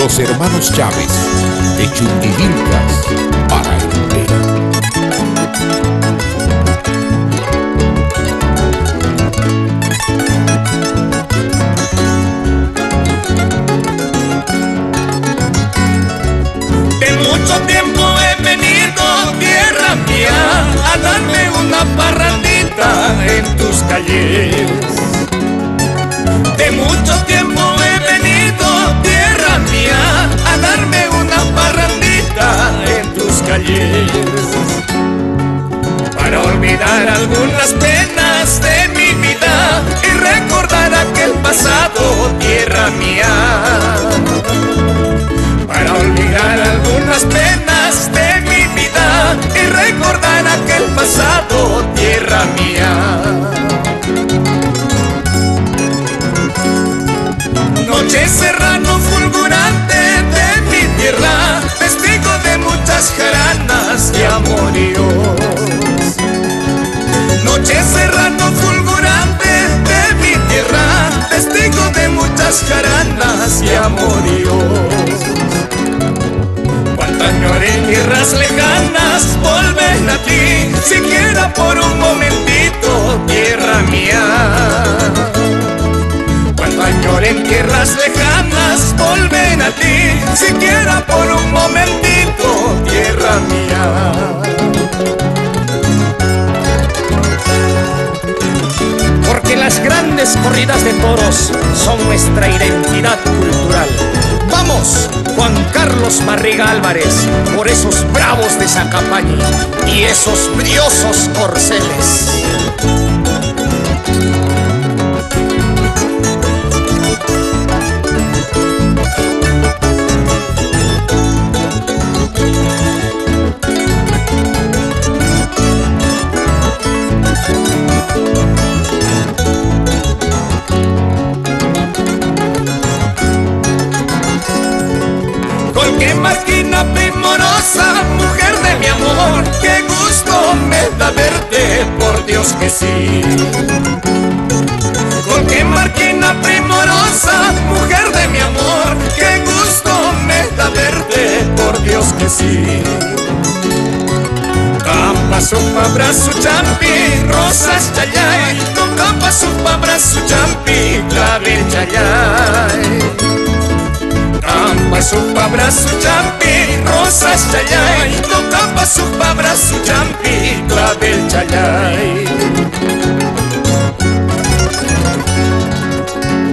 Los hermanos Chávez de Chunquivilcas para entera. De mucho tiempo he venido, tierra mía, a darme una parrandita en tus calles. De mucho tiempo he venido, tierra mía, a darme una parrandita en tus calles, para olvidar algunas penas de mi vida y recordar aquel pasado, tierra mía. Para olvidar algunas penas de mi vida y recordar aquel pasado, tierra mía. Noche serrano fulgurante de mi tierra, testigo de muchas jaranas de amoríos. Noche serrano fulgurante de mi tierra, testigo de muchas jaranas de amoríos. Cuánto añoré tierras lejanas volver a ti, siquiera por un momentito, tierra mía. Cuánto añoré en tierras lejanas volver a ti, siquiera por un momentito, tierra mía. Porque las grandes corridas de toros son nuestra identidad cultural. ¡Vamos! Juan Carlos Barriga Álvarez, por esos bravos de Zacapañi y esos briosos corceles. Qué máquina primorosa, mujer de mi amor, qué gusto me da verte, por Dios que sí. Con qué máquina primorosa, mujer de mi amor, qué gusto me da verte, por Dios que sí. Campa su abrazo champi, rosas chayay, no campa su abrazo champi, clavel chayay. Campa su abrazo champi, rosas chayay, no campa su abrazo champi, clavel chayay.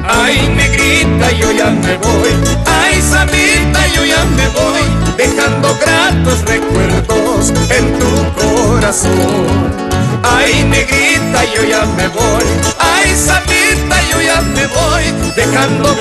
Ay, negrita, yo ya me voy, ay, sabita, yo ya me voy, dejando gratos recuerdos en tu corazón. Ay, negrita, yo ya me voy, ay, sabita, yo ya me voy, dejando